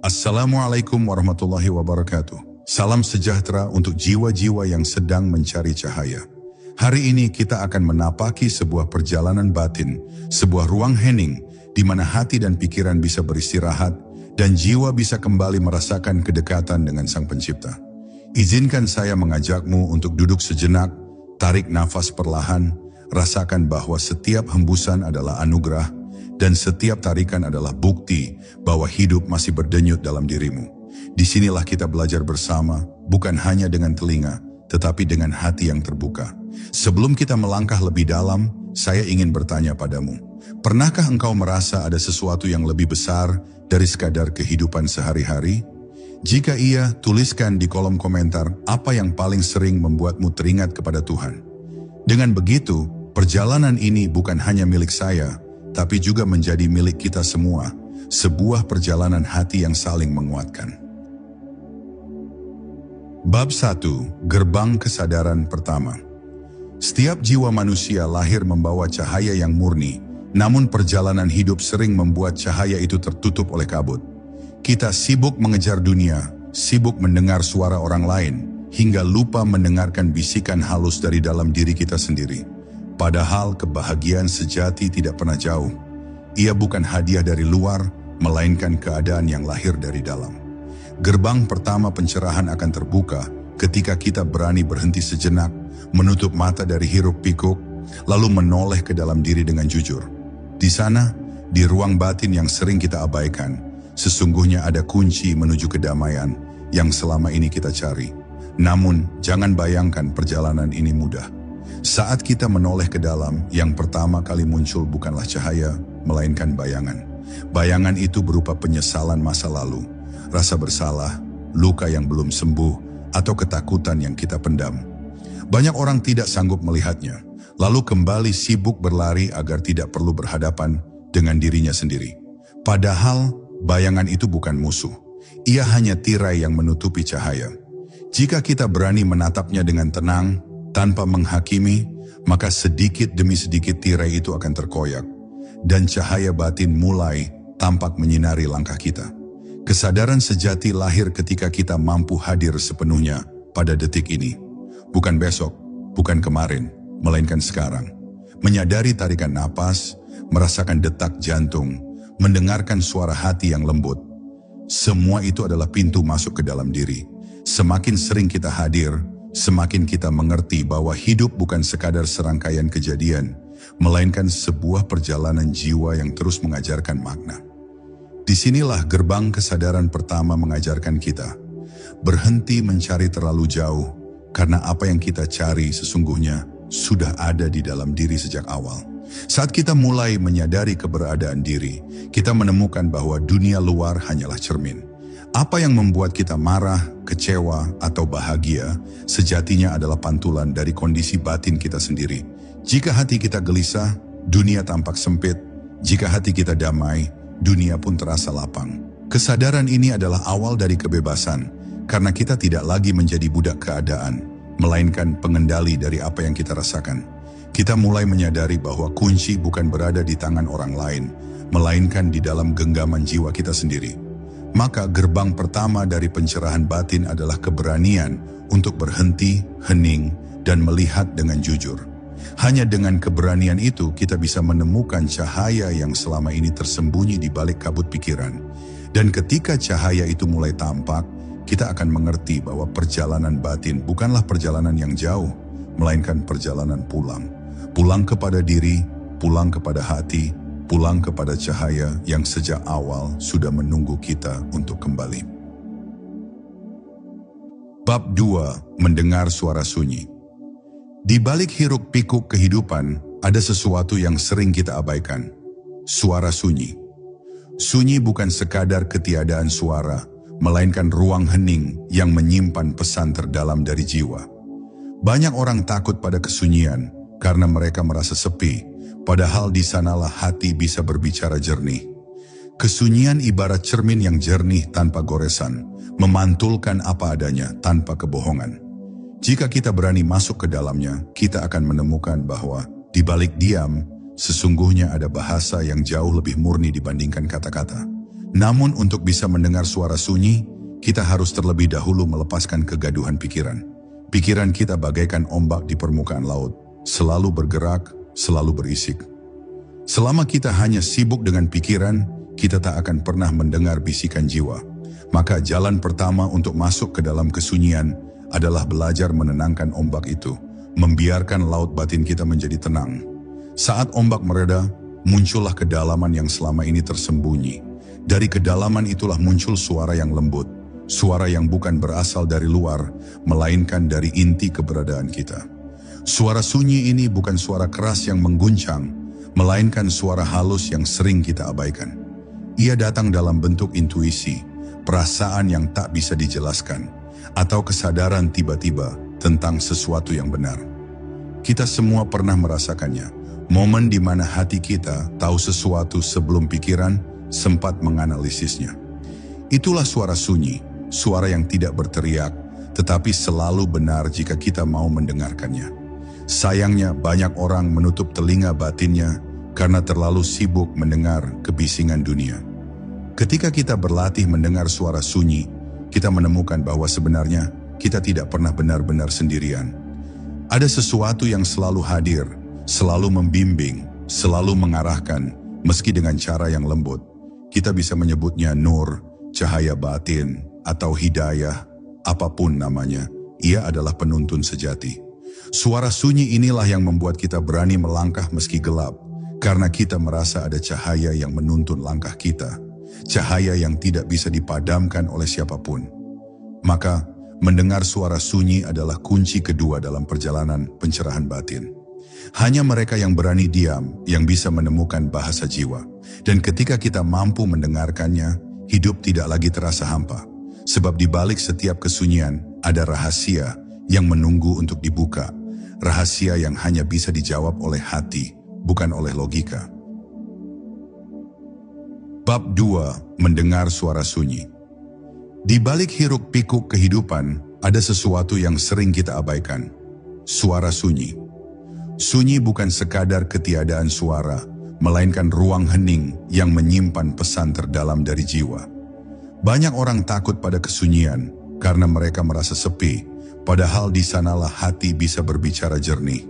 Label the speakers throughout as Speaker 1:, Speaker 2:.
Speaker 1: Assalamualaikum warahmatullahi wabarakatuh. Salam sejahtera untuk jiwa-jiwa yang sedang mencari cahaya. Hari ini kita akan menapaki sebuah perjalanan batin, sebuah ruang hening di mana hati dan pikiran bisa beristirahat dan jiwa bisa kembali merasakan kedekatan dengan Sang Pencipta. Izinkan saya mengajakmu untuk duduk sejenak, tarik nafas perlahan, rasakan bahwa setiap hembusan adalah anugerah dan setiap tarikan adalah bukti bahwa hidup masih berdenyut dalam dirimu. Disinilah kita belajar bersama, bukan hanya dengan telinga, tetapi dengan hati yang terbuka. Sebelum kita melangkah lebih dalam, saya ingin bertanya padamu. Pernahkah engkau merasa ada sesuatu yang lebih besar dari sekadar kehidupan sehari-hari? Jika iya, tuliskan di kolom komentar apa yang paling sering membuatmu teringat kepada Tuhan. Dengan begitu, perjalanan ini bukan hanya milik saya, tapi juga menjadi milik kita semua, sebuah perjalanan hati yang saling menguatkan. Bab 1. Gerbang Kesadaran Pertama. Setiap jiwa manusia lahir membawa cahaya yang murni, namun perjalanan hidup sering membuat cahaya itu tertutup oleh kabut. Kita sibuk mengejar dunia, sibuk mendengar suara orang lain, hingga lupa mendengarkan bisikan halus dari dalam diri kita sendiri. Padahal kebahagiaan sejati tidak pernah jauh. Ia bukan hadiah dari luar, melainkan keadaan yang lahir dari dalam. Gerbang pertama pencerahan akan terbuka ketika kita berani berhenti sejenak, menutup mata dari hiruk pikuk, lalu menoleh ke dalam diri dengan jujur. Di sana, di ruang batin yang sering kita abaikan, sesungguhnya ada kunci menuju kedamaian yang selama ini kita cari. Namun, jangan bayangkan perjalanan ini mudah. Saat kita menoleh ke dalam, yang pertama kali muncul bukanlah cahaya, melainkan bayangan. Bayangan itu berupa penyesalan masa lalu, rasa bersalah, luka yang belum sembuh, atau ketakutan yang kita pendam. Banyak orang tidak sanggup melihatnya, lalu kembali sibuk berlari agar tidak perlu berhadapan dengan dirinya sendiri. Padahal, bayangan itu bukan musuh. Ia hanya tirai yang menutupi cahaya. Jika kita berani menatapnya dengan tenang, tanpa menghakimi, maka sedikit demi sedikit tirai itu akan terkoyak, dan cahaya batin mulai tampak menyinari langkah kita. Kesadaran sejati lahir ketika kita mampu hadir sepenuhnya pada detik ini. Bukan besok, bukan kemarin, melainkan sekarang. Menyadari tarikan napas, merasakan detak jantung, mendengarkan suara hati yang lembut. Semua itu adalah pintu masuk ke dalam diri. Semakin sering kita hadir, semakin kita mengerti bahwa hidup bukan sekadar serangkaian kejadian, melainkan sebuah perjalanan jiwa yang terus mengajarkan makna. Disinilah gerbang kesadaran pertama mengajarkan kita. Berhenti mencari terlalu jauh, karena apa yang kita cari sesungguhnya sudah ada di dalam diri sejak awal. Saat kita mulai menyadari keberadaan diri, kita menemukan bahwa dunia luar hanyalah cermin. Apa yang membuat kita marah, kecewa, atau bahagia, sejatinya adalah pantulan dari kondisi batin kita sendiri. Jika hati kita gelisah, dunia tampak sempit. Jika hati kita damai, dunia pun terasa lapang. Kesadaran ini adalah awal dari kebebasan, karena kita tidak lagi menjadi budak keadaan, melainkan pengendali dari apa yang kita rasakan. Kita mulai menyadari bahwa kunci bukan berada di tangan orang lain, melainkan di dalam genggaman jiwa kita sendiri. Maka gerbang pertama dari pencerahan batin adalah keberanian untuk berhenti, hening, dan melihat dengan jujur. Hanya dengan keberanian itu kita bisa menemukan cahaya yang selama ini tersembunyi di balik kabut pikiran. Dan ketika cahaya itu mulai tampak, kita akan mengerti bahwa perjalanan batin bukanlah perjalanan yang jauh, melainkan perjalanan pulang. Pulang kepada diri, pulang kepada hati, pulang kepada cahaya yang sejak awal sudah menunggu kita untuk kembali. Bab 2. Mendengar suara sunyi. Di balik hiruk pikuk kehidupan, ada sesuatu yang sering kita abaikan. Suara sunyi. Sunyi bukan sekadar ketiadaan suara, melainkan ruang hening yang menyimpan pesan terdalam dari jiwa. Banyak orang takut pada kesunyian karena mereka merasa sepi, padahal di sanalah hati bisa berbicara jernih. Kesunyian ibarat cermin yang jernih tanpa goresan, memantulkan apa adanya tanpa kebohongan. Jika kita berani masuk ke dalamnya, kita akan menemukan bahwa di balik diam, sesungguhnya ada bahasa yang jauh lebih murni dibandingkan kata-kata. Namun untuk bisa mendengar suara sunyi, kita harus terlebih dahulu melepaskan kegaduhan pikiran. Pikiran kita bagaikan ombak di permukaan laut, selalu bergerak, selalu berisik. Selama kita hanya sibuk dengan pikiran, kita tak akan pernah mendengar bisikan jiwa. Maka jalan pertama untuk masuk ke dalam kesunyian adalah belajar menenangkan ombak itu, membiarkan laut batin kita menjadi tenang. Saat ombak mereda, muncullah kedalaman yang selama ini tersembunyi. Dari kedalaman itulah muncul suara yang lembut, suara yang bukan berasal dari luar, melainkan dari inti keberadaan kita. Suara sunyi ini bukan suara keras yang mengguncang, melainkan suara halus yang sering kita abaikan. Ia datang dalam bentuk intuisi, perasaan yang tak bisa dijelaskan, atau kesadaran tiba-tiba tentang sesuatu yang benar. Kita semua pernah merasakannya, momen di mana hati kita tahu sesuatu sebelum pikiran sempat menganalisisnya. Itulah suara sunyi, suara yang tidak berteriak, tetapi selalu benar jika kita mau mendengarkannya. Sayangnya banyak orang menutup telinga batinnya karena terlalu sibuk mendengar kebisingan dunia. Ketika kita berlatih mendengar suara sunyi, kita menemukan bahwa sebenarnya kita tidak pernah benar-benar sendirian. Ada sesuatu yang selalu hadir, selalu membimbing, selalu mengarahkan, meski dengan cara yang lembut. Kita bisa menyebutnya nur, cahaya batin, atau hidayah, apapun namanya. Ia adalah penuntun sejati. Suara sunyi inilah yang membuat kita berani melangkah meski gelap, karena kita merasa ada cahaya yang menuntun langkah kita. Cahaya yang tidak bisa dipadamkan oleh siapapun. Maka, mendengar suara sunyi adalah kunci kedua dalam perjalanan pencerahan batin. Hanya mereka yang berani diam yang bisa menemukan bahasa jiwa. Dan ketika kita mampu mendengarkannya, hidup tidak lagi terasa hampa. Sebab di balik setiap kesunyian ada rahasia yang menunggu untuk dibuka. Rahasia yang hanya bisa dijawab oleh hati, bukan oleh logika. Bab 2. Mendengar suara sunyi. Di balik hiruk pikuk kehidupan, ada sesuatu yang sering kita abaikan. Suara sunyi. Sunyi bukan sekadar ketiadaan suara, melainkan ruang hening yang menyimpan pesan terdalam dari jiwa. Banyak orang takut pada kesunyian karena mereka merasa sepi, padahal di sanalah hati bisa berbicara jernih.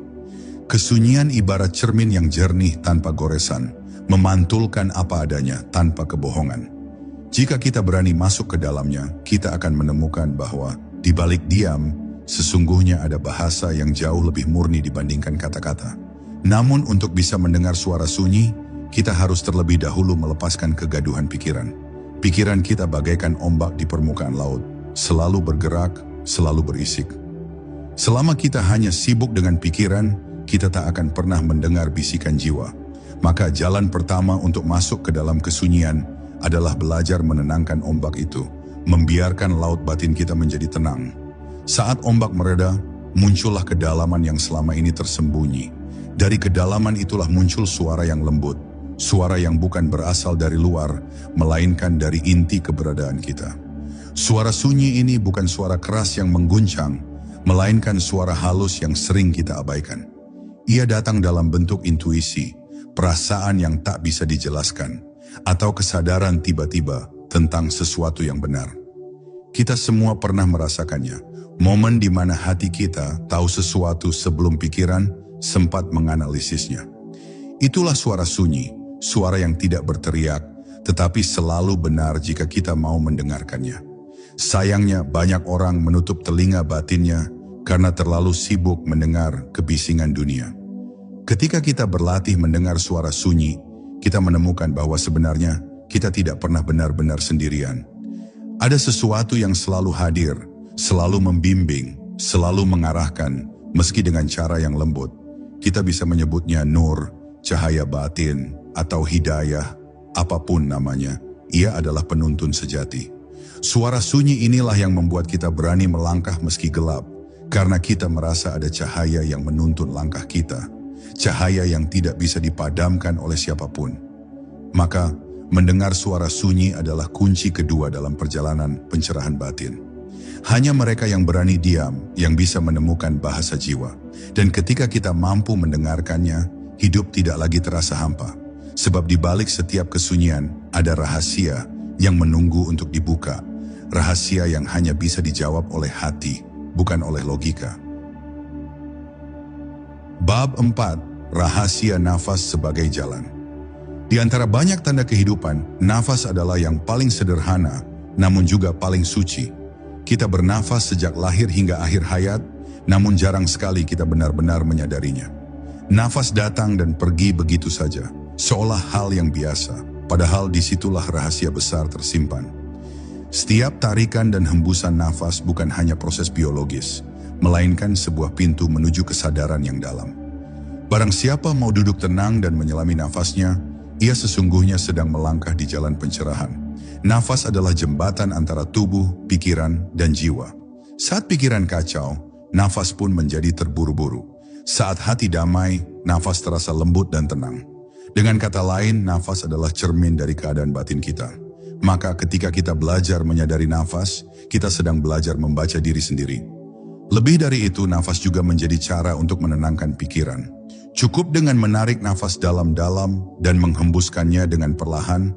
Speaker 1: Kesunyian ibarat cermin yang jernih tanpa goresan, memantulkan apa adanya tanpa kebohongan. Jika kita berani masuk ke dalamnya, kita akan menemukan bahwa di balik diam, sesungguhnya ada bahasa yang jauh lebih murni dibandingkan kata-kata. Namun untuk bisa mendengar suara sunyi, kita harus terlebih dahulu melepaskan kegaduhan pikiran. Pikiran kita bagaikan ombak di permukaan laut, selalu bergerak, selalu berisik. Selama kita hanya sibuk dengan pikiran, kita tak akan pernah mendengar bisikan jiwa. Maka jalan pertama untuk masuk ke dalam kesunyian adalah belajar menenangkan ombak itu, membiarkan laut batin kita menjadi tenang. Saat ombak mereda, muncullah kedalaman yang selama ini tersembunyi. Dari kedalaman itulah muncul suara yang lembut, suara yang bukan berasal dari luar, melainkan dari inti keberadaan kita. Suara sunyi ini bukan suara keras yang mengguncang, melainkan suara halus yang sering kita abaikan. Ia datang dalam bentuk intuisi, perasaan yang tak bisa dijelaskan, atau kesadaran tiba-tiba tentang sesuatu yang benar. Kita semua pernah merasakannya, momen di mana hati kita tahu sesuatu sebelum pikiran sempat menganalisisnya. Itulah suara sunyi, suara yang tidak berteriak, tetapi selalu benar jika kita mau mendengarkannya. Sayangnya banyak orang menutup telinga batinnya karena terlalu sibuk mendengar kebisingan dunia. Ketika kita berlatih mendengar suara sunyi, kita menemukan bahwa sebenarnya kita tidak pernah benar-benar sendirian. Ada sesuatu yang selalu hadir, selalu membimbing, selalu mengarahkan, meski dengan cara yang lembut. Kita bisa menyebutnya nur, cahaya batin, atau hidayah, apapun namanya. Ia adalah penuntun sejati. Suara sunyi inilah yang membuat kita berani melangkah meski gelap, karena kita merasa ada cahaya yang menuntun langkah kita. Cahaya yang tidak bisa dipadamkan oleh siapapun. Maka, mendengar suara sunyi adalah kunci kedua dalam perjalanan pencerahan batin. Hanya mereka yang berani diam yang bisa menemukan bahasa jiwa. Dan ketika kita mampu mendengarkannya, hidup tidak lagi terasa hampa. Sebab di balik setiap kesunyian ada rahasia yang menunggu untuk dibuka, rahasia yang hanya bisa dijawab oleh hati, bukan oleh logika. Bab 4. Rahasia nafas sebagai jalan. Di antara banyak tanda kehidupan, nafas adalah yang paling sederhana, namun juga paling suci. Kita bernafas sejak lahir hingga akhir hayat, namun jarang sekali kita benar-benar menyadarinya. Nafas datang dan pergi begitu saja, seolah hal yang biasa, padahal disitulah rahasia besar tersimpan. Setiap tarikan dan hembusan nafas bukan hanya proses biologis, melainkan sebuah pintu menuju kesadaran yang dalam. Barang siapa mau duduk tenang dan menyelami nafasnya, ia sesungguhnya sedang melangkah di jalan pencerahan. Nafas adalah jembatan antara tubuh, pikiran, dan jiwa. Saat pikiran kacau, nafas pun menjadi terburu-buru. Saat hati damai, nafas terasa lembut dan tenang. Dengan kata lain, nafas adalah cermin dari keadaan batin kita. Maka ketika kita belajar menyadari nafas, kita sedang belajar membaca diri sendiri. Lebih dari itu, nafas juga menjadi cara untuk menenangkan pikiran. Cukup dengan menarik nafas dalam-dalam dan menghembuskannya dengan perlahan,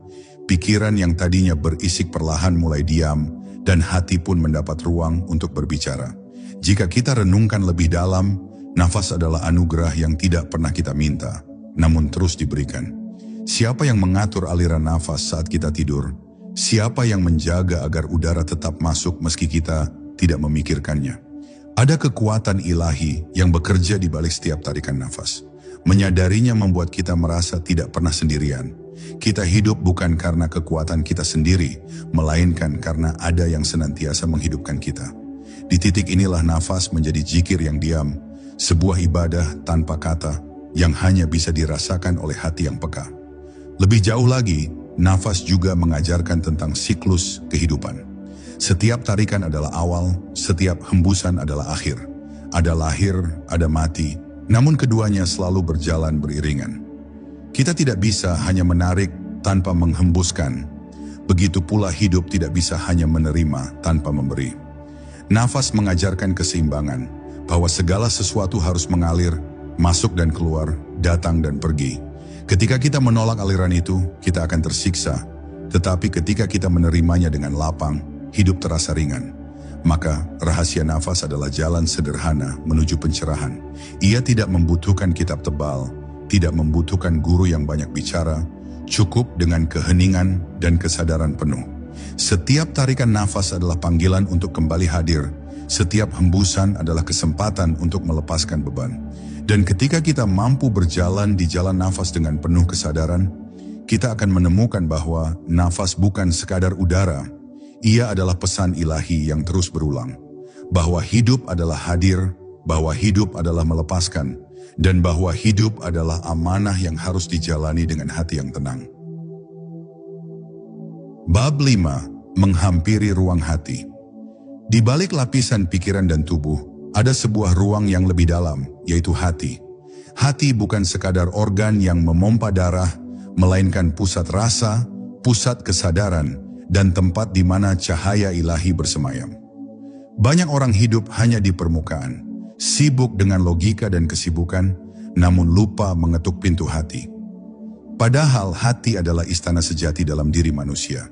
Speaker 1: pikiran yang tadinya berisik perlahan mulai diam, dan hati pun mendapat ruang untuk berbicara. Jika kita renungkan lebih dalam, nafas adalah anugerah yang tidak pernah kita minta, namun terus diberikan. Siapa yang mengatur aliran nafas saat kita tidur? Siapa yang menjaga agar udara tetap masuk meski kita tidak memikirkannya? Ada kekuatan ilahi yang bekerja di balik setiap tarikan nafas. Menyadarinya membuat kita merasa tidak pernah sendirian. Kita hidup bukan karena kekuatan kita sendiri, melainkan karena ada yang senantiasa menghidupkan kita. Di titik inilah nafas menjadi zikir yang diam, sebuah ibadah tanpa kata yang hanya bisa dirasakan oleh hati yang peka. Lebih jauh lagi, nafas juga mengajarkan tentang siklus kehidupan. Setiap tarikan adalah awal, setiap hembusan adalah akhir. Ada lahir, ada mati, namun keduanya selalu berjalan beriringan. Kita tidak bisa hanya menarik tanpa menghembuskan. Begitu pula hidup tidak bisa hanya menerima tanpa memberi. Nafas mengajarkan keseimbangan, bahwa segala sesuatu harus mengalir, masuk dan keluar, datang dan pergi. Ketika kita menolak aliran itu, kita akan tersiksa. Tetapi ketika kita menerimanya dengan lapang, hidup terasa ringan. Maka rahasia nafas adalah jalan sederhana menuju pencerahan. Ia tidak membutuhkan kitab tebal, tidak membutuhkan guru yang banyak bicara, cukup dengan keheningan dan kesadaran penuh. Setiap tarikan nafas adalah panggilan untuk kembali hadir. Setiap hembusan adalah kesempatan untuk melepaskan beban. Dan ketika kita mampu berjalan di jalan nafas dengan penuh kesadaran, kita akan menemukan bahwa nafas bukan sekadar udara. Ia adalah pesan ilahi yang terus berulang, bahwa hidup adalah hadir, bahwa hidup adalah melepaskan, dan bahwa hidup adalah amanah yang harus dijalani dengan hati yang tenang. Bab 5. Menghampiri ruang hati. Di balik lapisan pikiran dan tubuh, ada sebuah ruang yang lebih dalam, yaitu hati. Hati bukan sekadar organ yang memompa darah, melainkan pusat rasa, pusat kesadaran, dan tempat di mana cahaya ilahi bersemayam. Banyak orang hidup hanya di permukaan, sibuk dengan logika dan kesibukan, namun lupa mengetuk pintu hati. Padahal hati adalah istana sejati dalam diri manusia.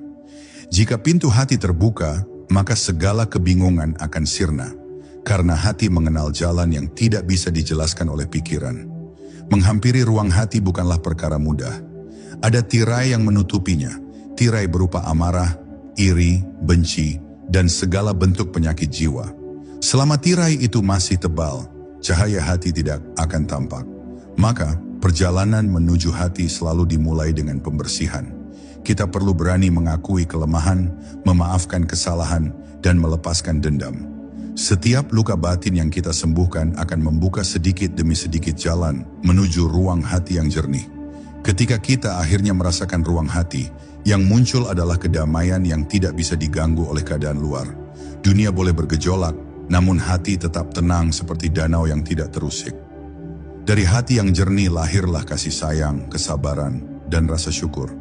Speaker 1: Jika pintu hati terbuka, maka segala kebingungan akan sirna, karena hati mengenal jalan yang tidak bisa dijelaskan oleh pikiran. Menghampiri ruang hati bukanlah perkara mudah. Ada tirai yang menutupinya. Tirai berupa amarah, iri, benci, dan segala bentuk penyakit jiwa. Selama tirai itu masih tebal, cahaya hati tidak akan tampak. Maka, perjalanan menuju hati selalu dimulai dengan pembersihan. Kita perlu berani mengakui kelemahan, memaafkan kesalahan, dan melepaskan dendam. Setiap luka batin yang kita sembuhkan akan membuka sedikit demi sedikit jalan menuju ruang hati yang jernih. Ketika kita akhirnya merasakan ruang hati, yang muncul adalah kedamaian yang tidak bisa diganggu oleh keadaan luar. Dunia boleh bergejolak, namun hati tetap tenang seperti danau yang tidak terusik. Dari hati yang jernih lahirlah kasih sayang, kesabaran, dan rasa syukur.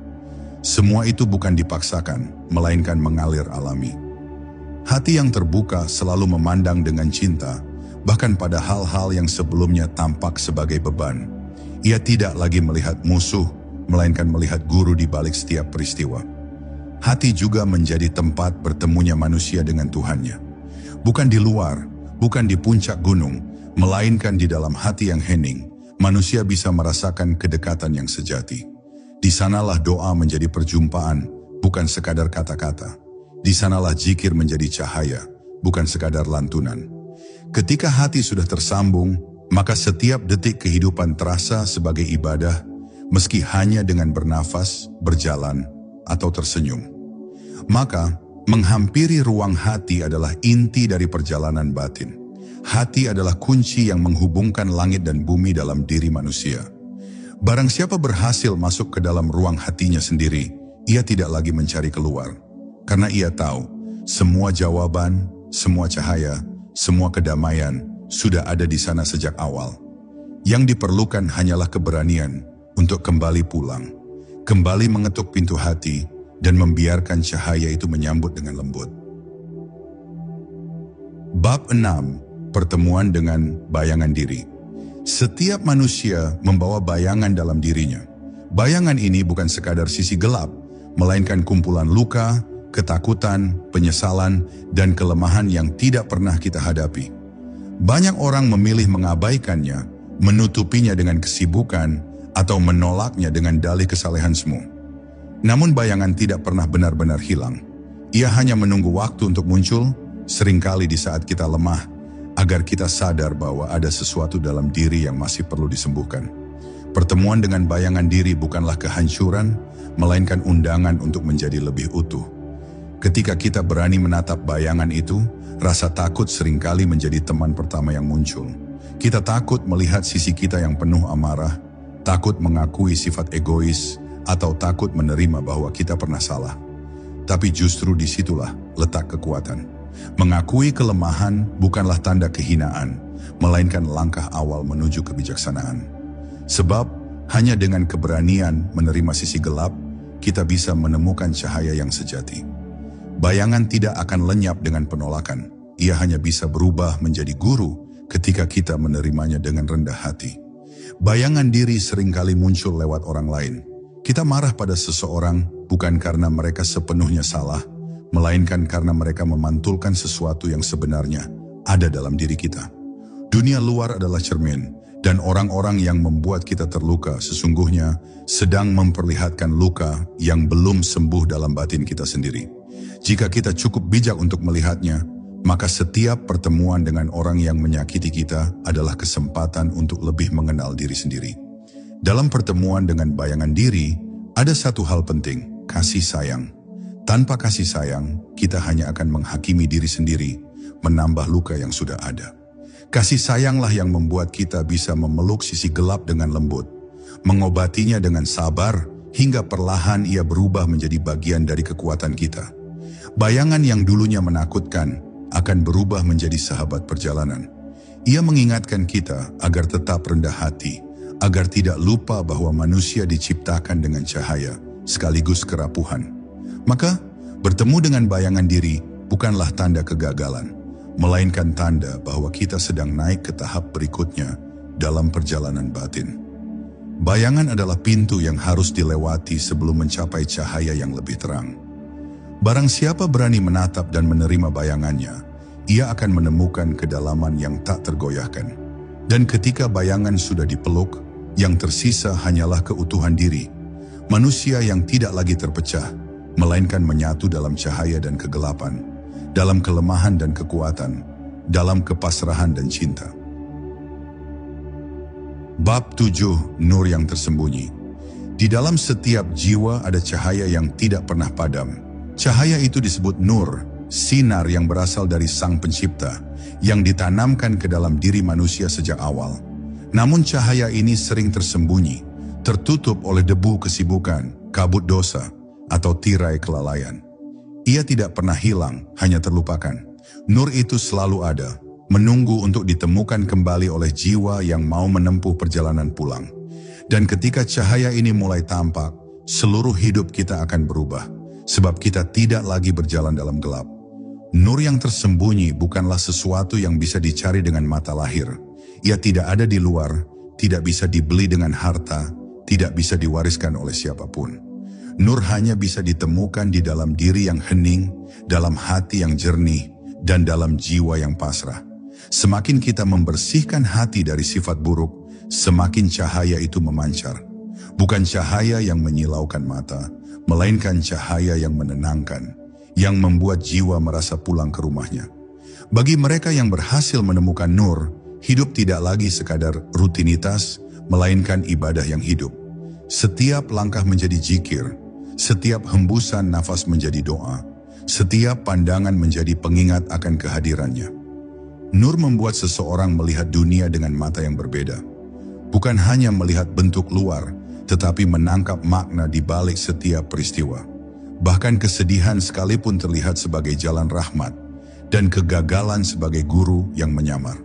Speaker 1: Semua itu bukan dipaksakan, melainkan mengalir alami. Hati yang terbuka selalu memandang dengan cinta, bahkan pada hal-hal yang sebelumnya tampak sebagai beban. Ia tidak lagi melihat musuh, melainkan melihat guru di balik setiap peristiwa. hati juga menjadi tempat bertemunya manusia dengan Tuhannya. Bukan di luar, bukan di puncak gunung, melainkan di dalam hati yang hening, manusia bisa merasakan kedekatan yang sejati. Di sanalah doa menjadi perjumpaan, bukan sekadar kata-kata. Di sanalah zikir menjadi cahaya, bukan sekadar lantunan. Ketika hati sudah tersambung, maka setiap detik kehidupan terasa sebagai ibadah, meski hanya dengan bernafas, berjalan, atau tersenyum. Maka, menghampiri ruang hati adalah inti dari perjalanan batin. Hati adalah kunci yang menghubungkan langit dan bumi dalam diri manusia. Barang siapa berhasil masuk ke dalam ruang hatinya sendiri, ia tidak lagi mencari keluar. Karena ia tahu, semua jawaban, semua cahaya, semua kedamaian sudah ada di sana sejak awal. Yang diperlukan hanyalah keberanian untuk kembali pulang, kembali mengetuk pintu hati, dan membiarkan cahaya itu menyambut dengan lembut. Bab 6. Pertemuan dengan bayangan diri. Setiap manusia membawa bayangan dalam dirinya. Bayangan ini bukan sekadar sisi gelap, melainkan kumpulan luka, ketakutan, penyesalan, dan kelemahan yang tidak pernah kita hadapi. Banyak orang memilih mengabaikannya, menutupinya dengan kesibukan, atau menolaknya dengan dalih kesalehan semu. Namun bayangan tidak pernah benar-benar hilang. Ia hanya menunggu waktu untuk muncul, seringkali di saat kita lemah, agar kita sadar bahwa ada sesuatu dalam diri yang masih perlu disembuhkan. Pertemuan dengan bayangan diri bukanlah kehancuran, melainkan undangan untuk menjadi lebih utuh. Ketika kita berani menatap bayangan itu, rasa takut seringkali menjadi teman pertama yang muncul. Kita takut melihat sisi kita yang penuh amarah, takut mengakui sifat egois, atau takut menerima bahwa kita pernah salah. Tapi justru disitulah letak kekuatan. Mengakui kelemahan bukanlah tanda kehinaan, melainkan langkah awal menuju kebijaksanaan. Sebab hanya dengan keberanian menerima sisi gelap, kita bisa menemukan cahaya yang sejati. Bayangan tidak akan lenyap dengan penolakan. Ia hanya bisa berubah menjadi guru ketika kita menerimanya dengan rendah hati. Bayangan diri seringkali muncul lewat orang lain. Kita marah pada seseorang bukan karena mereka sepenuhnya salah, melainkan karena mereka memantulkan sesuatu yang sebenarnya ada dalam diri kita. Dunia luar adalah cermin, dan orang-orang yang membuat kita terluka sesungguhnya sedang memperlihatkan luka yang belum sembuh dalam batin kita sendiri. Jika kita cukup bijak untuk melihatnya, maka setiap pertemuan dengan orang yang menyakiti kita adalah kesempatan untuk lebih mengenal diri sendiri. Dalam pertemuan dengan bayangan diri, ada satu hal penting, kasih sayang. Tanpa kasih sayang, kita hanya akan menghakimi diri sendiri, menambah luka yang sudah ada. Kasih sayanglah yang membuat kita bisa memeluk sisi gelap dengan lembut, mengobatinya dengan sabar, hingga perlahan ia berubah menjadi bagian dari kekuatan kita. Bayangan yang dulunya menakutkan akan berubah menjadi sahabat perjalanan. Ia mengingatkan kita agar tetap rendah hati, agar tidak lupa bahwa manusia diciptakan dengan cahaya sekaligus kerapuhan. Maka, bertemu dengan bayangan diri bukanlah tanda kegagalan, melainkan tanda bahwa kita sedang naik ke tahap berikutnya dalam perjalanan batin. Bayangan adalah pintu yang harus dilewati sebelum mencapai cahaya yang lebih terang. Barang siapa berani menatap dan menerima bayangannya, ia akan menemukan kedalaman yang tak tergoyahkan. Dan ketika bayangan sudah dipeluk, yang tersisa hanyalah keutuhan diri. Manusia yang tidak lagi terpecah, melainkan menyatu dalam cahaya dan kegelapan, dalam kelemahan dan kekuatan, dalam kepasrahan dan cinta. Bab 7. Nur yang tersembunyi. Di dalam setiap jiwa ada cahaya yang tidak pernah padam. Cahaya itu disebut nur, sinar yang berasal dari Sang Pencipta, yang ditanamkan ke dalam diri manusia sejak awal. Namun cahaya ini sering tersembunyi, tertutup oleh debu kesibukan, kabut dosa, atau tirai kelalaian. Ia tidak pernah hilang, hanya terlupakan. Nur itu selalu ada, menunggu untuk ditemukan kembali oleh jiwa yang mau menempuh perjalanan pulang. Dan ketika cahaya ini mulai tampak, seluruh hidup kita akan berubah. Sebab kita tidak lagi berjalan dalam gelap. Nur yang tersembunyi bukanlah sesuatu yang bisa dicari dengan mata lahir. Ia tidak ada di luar, tidak bisa dibeli dengan harta, tidak bisa diwariskan oleh siapapun. Nur hanya bisa ditemukan di dalam diri yang hening, dalam hati yang jernih, dan dalam jiwa yang pasrah. Semakin kita membersihkan hati dari sifat buruk, semakin cahaya itu memancar. Bukan cahaya yang menyilaukan mata, melainkan cahaya yang menenangkan, yang membuat jiwa merasa pulang ke rumahnya. Bagi mereka yang berhasil menemukan nur, hidup tidak lagi sekadar rutinitas, melainkan ibadah yang hidup. Setiap langkah menjadi zikir, setiap hembusan nafas menjadi doa, setiap pandangan menjadi pengingat akan kehadirannya. Nur membuat seseorang melihat dunia dengan mata yang berbeda. Bukan hanya melihat bentuk luar, tetapi menangkap makna di balik setiap peristiwa. Bahkan kesedihan sekalipun terlihat sebagai jalan rahmat, dan kegagalan sebagai guru yang menyamar.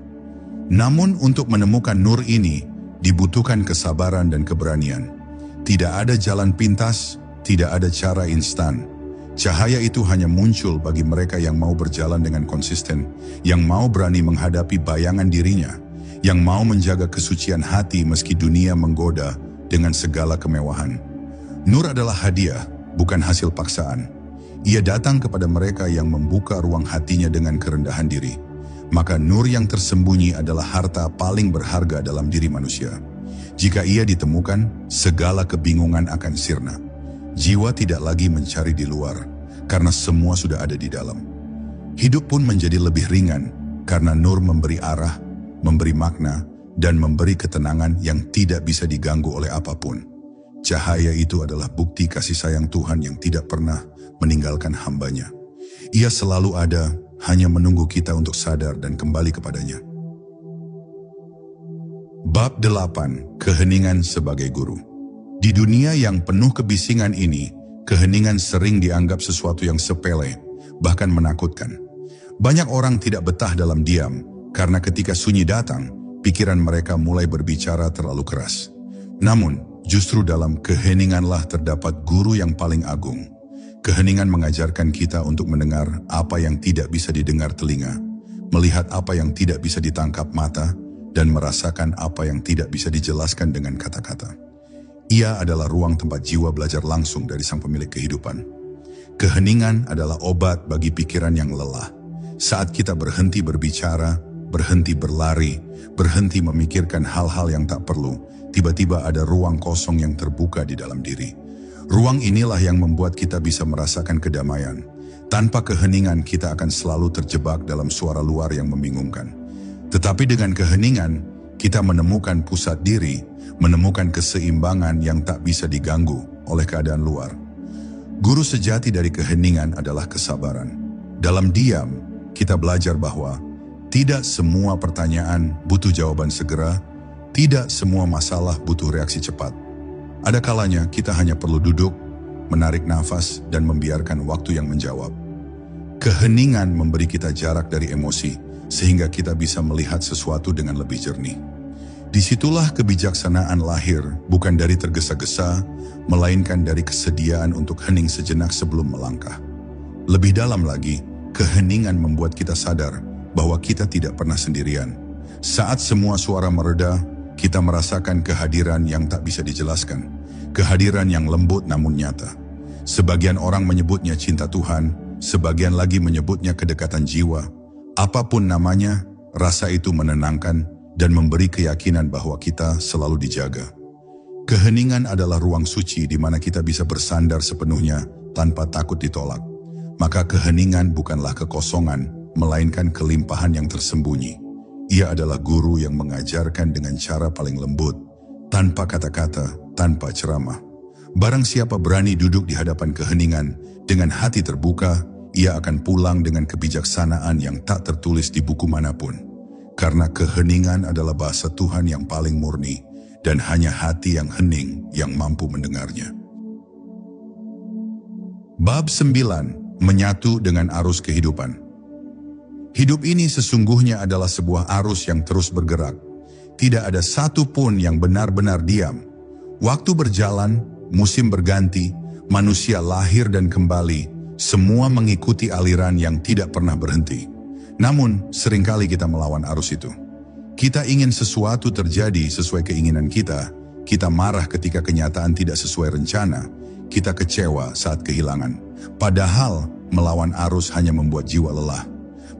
Speaker 1: Namun untuk menemukan nur ini, dibutuhkan kesabaran dan keberanian. Tidak ada jalan pintas, tidak ada cara instan. Cahaya itu hanya muncul bagi mereka yang mau berjalan dengan konsisten, yang mau berani menghadapi bayangan dirinya, yang mau menjaga kesucian hati meski dunia menggoda dengan segala kemewahan. Nur adalah hadiah, bukan hasil paksaan. Ia datang kepada mereka yang membuka ruang hatinya dengan kerendahan diri. Maka nur yang tersembunyi adalah harta paling berharga dalam diri manusia. Jika ia ditemukan, segala kebingungan akan sirna. Jiwa tidak lagi mencari di luar, karena semua sudah ada di dalam. Hidup pun menjadi lebih ringan, karena nur memberi arah, memberi makna, dan memberi ketenangan yang tidak bisa diganggu oleh apapun. Cahaya itu adalah bukti kasih sayang Tuhan yang tidak pernah meninggalkan hambanya. Ia selalu ada, hanya menunggu kita untuk sadar dan kembali kepadanya. Bab 8. Keheningan sebagai guru. Di dunia yang penuh kebisingan ini, keheningan sering dianggap sesuatu yang sepele, bahkan menakutkan. Banyak orang tidak betah dalam diam, karena ketika sunyi datang, pikiran mereka mulai berbicara terlalu keras. Namun, justru dalam keheninganlah terdapat guru yang paling agung. Keheningan mengajarkan kita untuk mendengar apa yang tidak bisa didengar telinga, melihat apa yang tidak bisa ditangkap mata, dan merasakan apa yang tidak bisa dijelaskan dengan kata-kata. Ia adalah ruang tempat jiwa belajar langsung dari sang pemilik kehidupan. Keheningan adalah obat bagi pikiran yang lelah. Saat kita berhenti berbicara, berhenti berlari, berhenti memikirkan hal-hal yang tak perlu, tiba-tiba ada ruang kosong yang terbuka di dalam diri. Ruang inilah yang membuat kita bisa merasakan kedamaian. Tanpa keheningan kita akan selalu terjebak dalam suara luar yang membingungkan. Tetapi dengan keheningan, kita menemukan pusat diri, menemukan keseimbangan yang tak bisa diganggu oleh keadaan luar. Guru sejati dari keheningan adalah kesabaran. Dalam diam, kita belajar bahwa tidak semua pertanyaan butuh jawaban segera, tidak semua masalah butuh reaksi cepat. Ada kalanya kita hanya perlu duduk, menarik nafas, dan membiarkan waktu yang menjawab. Keheningan memberi kita jarak dari emosi, sehingga kita bisa melihat sesuatu dengan lebih jernih. Disitulah kebijaksanaan lahir, bukan dari tergesa-gesa, melainkan dari kesediaan untuk hening sejenak sebelum melangkah. Lebih dalam lagi, keheningan membuat kita sadar bahwa kita tidak pernah sendirian. Saat semua suara mereda, kita merasakan kehadiran yang tak bisa dijelaskan, kehadiran yang lembut namun nyata. Sebagian orang menyebutnya cinta Tuhan, sebagian lagi menyebutnya kedekatan jiwa. Apapun namanya, rasa itu menenangkan dan memberi keyakinan bahwa kita selalu dijaga. Keheningan adalah ruang suci di mana kita bisa bersandar sepenuhnya tanpa takut ditolak. Maka keheningan bukanlah kekosongan, melainkan kelimpahan yang tersembunyi. Ia adalah guru yang mengajarkan dengan cara paling lembut, tanpa kata-kata, tanpa ceramah. Barang siapa berani duduk di hadapan keheningan, dengan hati terbuka, ia akan pulang dengan kebijaksanaan yang tak tertulis di buku manapun. Karena keheningan adalah bahasa Tuhan yang paling murni, dan hanya hati yang hening yang mampu mendengarnya. Bab 9. Menyatu dengan arus kehidupan. Hidup ini sesungguhnya adalah sebuah arus yang terus bergerak. Tidak ada satu pun yang benar-benar diam. Waktu berjalan, musim berganti, manusia lahir dan kembali, semua mengikuti aliran yang tidak pernah berhenti. Namun, seringkali kita melawan arus itu. Kita ingin sesuatu terjadi sesuai keinginan kita marah ketika kenyataan tidak sesuai rencana, kita kecewa saat kehilangan. Padahal melawan arus hanya membuat jiwa lelah.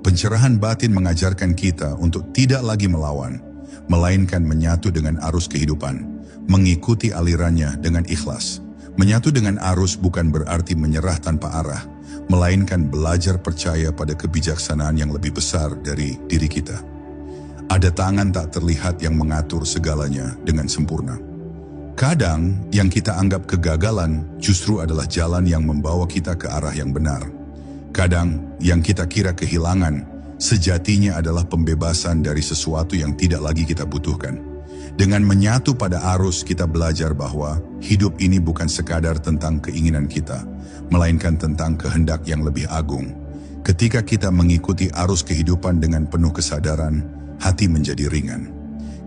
Speaker 1: Pencerahan batin mengajarkan kita untuk tidak lagi melawan, melainkan menyatu dengan arus kehidupan, mengikuti alirannya dengan ikhlas. Menyatu dengan arus bukan berarti menyerah tanpa arah, melainkan belajar percaya pada kebijaksanaan yang lebih besar dari diri kita. Ada tangan tak terlihat yang mengatur segalanya dengan sempurna. Kadang yang kita anggap kegagalan justru adalah jalan yang membawa kita ke arah yang benar. Kadang yang kita kira kehilangan sejatinya adalah pembebasan dari sesuatu yang tidak lagi kita butuhkan. Dengan menyatu pada arus, kita belajar bahwa hidup ini bukan sekadar tentang keinginan kita, melainkan tentang kehendak yang lebih agung. Ketika kita mengikuti arus kehidupan dengan penuh kesadaran, hati menjadi ringan.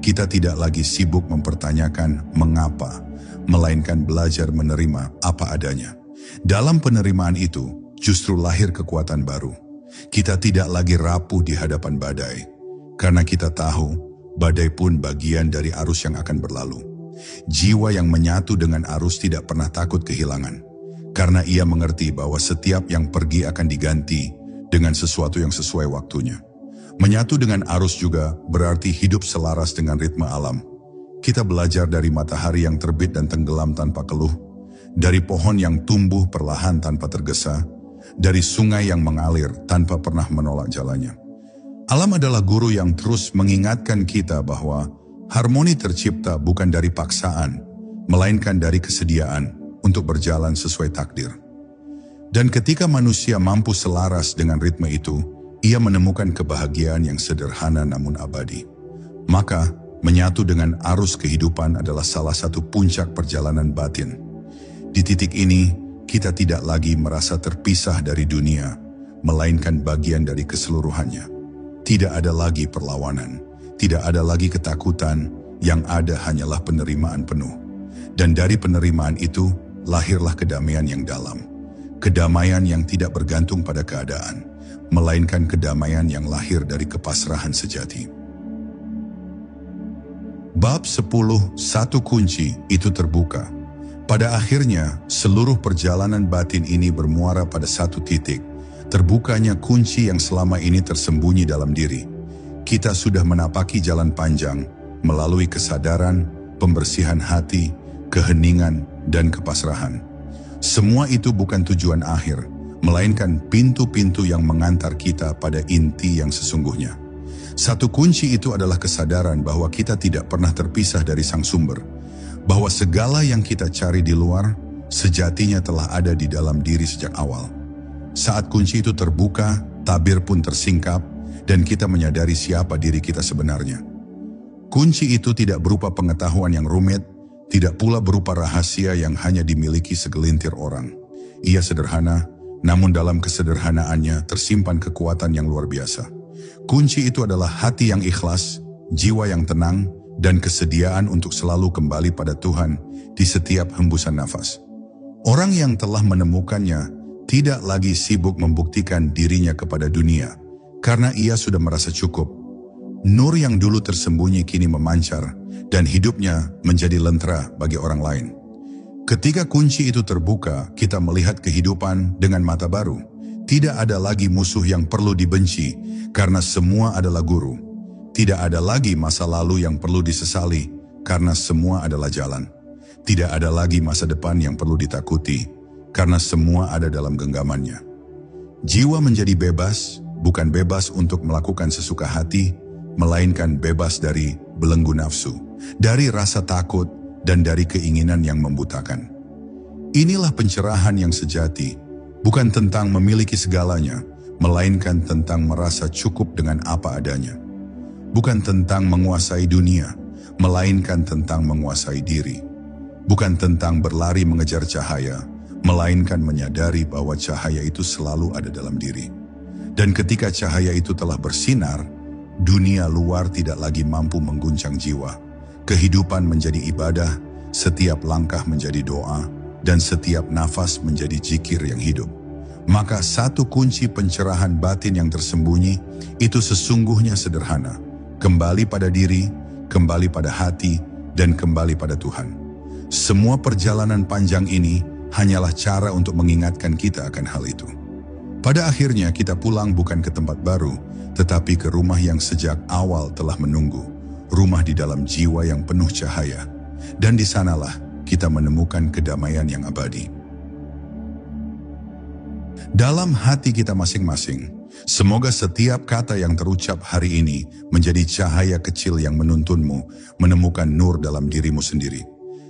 Speaker 1: Kita tidak lagi sibuk mempertanyakan mengapa, melainkan belajar menerima apa adanya. Dalam penerimaan itu, justru lahir kekuatan baru. Kita tidak lagi rapuh di hadapan badai, karena kita tahu badai pun bagian dari arus yang akan berlalu. Jiwa yang menyatu dengan arus tidak pernah takut kehilangan, karena ia mengerti bahwa setiap yang pergi akan diganti dengan sesuatu yang sesuai waktunya. Menyatu dengan arus juga berarti hidup selaras dengan ritme alam. Kita belajar dari matahari yang terbit dan tenggelam tanpa keluh, dari pohon yang tumbuh perlahan tanpa tergesa, dari sungai yang mengalir tanpa pernah menolak jalannya. Alam adalah guru yang terus mengingatkan kita bahwa harmoni tercipta bukan dari paksaan, melainkan dari kesediaan untuk berjalan sesuai takdir. Dan ketika manusia mampu selaras dengan ritme itu, ia menemukan kebahagiaan yang sederhana namun abadi. Maka, menyatu dengan arus kehidupan adalah salah satu puncak perjalanan batin. Di titik ini, kita tidak lagi merasa terpisah dari dunia, melainkan bagian dari keseluruhannya. Tidak ada lagi perlawanan, tidak ada lagi ketakutan, yang ada hanyalah penerimaan penuh. Dan dari penerimaan itu, lahirlah kedamaian yang dalam. Kedamaian yang tidak bergantung pada keadaan, melainkan kedamaian yang lahir dari kepasrahan sejati. Bab 10, satu kunci itu terbuka. Pada akhirnya, seluruh perjalanan batin ini bermuara pada satu titik, terbukanya kunci yang selama ini tersembunyi dalam diri. Kita sudah menapaki jalan panjang, melalui kesadaran, pembersihan hati, keheningan, dan kepasrahan. Semua itu bukan tujuan akhir, melainkan pintu-pintu yang mengantar kita pada inti yang sesungguhnya. Satu kunci itu adalah kesadaran bahwa kita tidak pernah terpisah dari sang sumber, bahwa segala yang kita cari di luar, sejatinya telah ada di dalam diri sejak awal. Saat kunci itu terbuka, tabir pun tersingkap, dan kita menyadari siapa diri kita sebenarnya. Kunci itu tidak berupa pengetahuan yang rumit, tidak pula berupa rahasia yang hanya dimiliki segelintir orang. Ia sederhana, namun dalam kesederhanaannya tersimpan kekuatan yang luar biasa. Kunci itu adalah hati yang ikhlas, jiwa yang tenang, dan kesediaan untuk selalu kembali pada Tuhan di setiap hembusan nafas. Orang yang telah menemukannya tidak lagi sibuk membuktikan dirinya kepada dunia, karena ia sudah merasa cukup. Nur yang dulu tersembunyi kini memancar, dan hidupnya menjadi lentera bagi orang lain. Ketika kunci itu terbuka, kita melihat kehidupan dengan mata baru. Tidak ada lagi musuh yang perlu dibenci, karena semua adalah guru. Tidak ada lagi masa lalu yang perlu disesali, karena semua adalah jalan. Tidak ada lagi masa depan yang perlu ditakuti, karena semua ada dalam genggamannya. Jiwa menjadi bebas, bukan bebas untuk melakukan sesuka hati, melainkan bebas dari belenggu nafsu, dari rasa takut, dan dari keinginan yang membutakan. Inilah pencerahan yang sejati, bukan tentang memiliki segalanya, melainkan tentang merasa cukup dengan apa adanya. Bukan tentang menguasai dunia, melainkan tentang menguasai diri. Bukan tentang berlari mengejar cahaya, melainkan menyadari bahwa cahaya itu selalu ada dalam diri. Dan ketika cahaya itu telah bersinar, dunia luar tidak lagi mampu mengguncang jiwa. Kehidupan menjadi ibadah, setiap langkah menjadi doa, dan setiap nafas menjadi zikir yang hidup. Maka satu kunci pencerahan batin yang tersembunyi itu sesungguhnya sederhana. Kembali pada diri, kembali pada hati, dan kembali pada Tuhan. Semua perjalanan panjang ini hanyalah cara untuk mengingatkan kita akan hal itu. Pada akhirnya kita pulang bukan ke tempat baru, tetapi ke rumah yang sejak awal telah menunggu, rumah di dalam jiwa yang penuh cahaya. Dan di sanalah kita menemukan kedamaian yang abadi. Dalam hati kita masing-masing, semoga setiap kata yang terucap hari ini menjadi cahaya kecil yang menuntunmu menemukan nur dalam dirimu sendiri.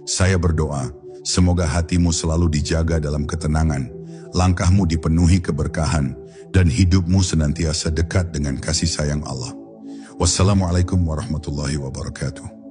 Speaker 1: Saya berdoa, semoga hatimu selalu dijaga dalam ketenangan, langkahmu dipenuhi keberkahan, dan hidupmu senantiasa dekat dengan kasih sayang Allah. Wassalamualaikum warahmatullahi wabarakatuh.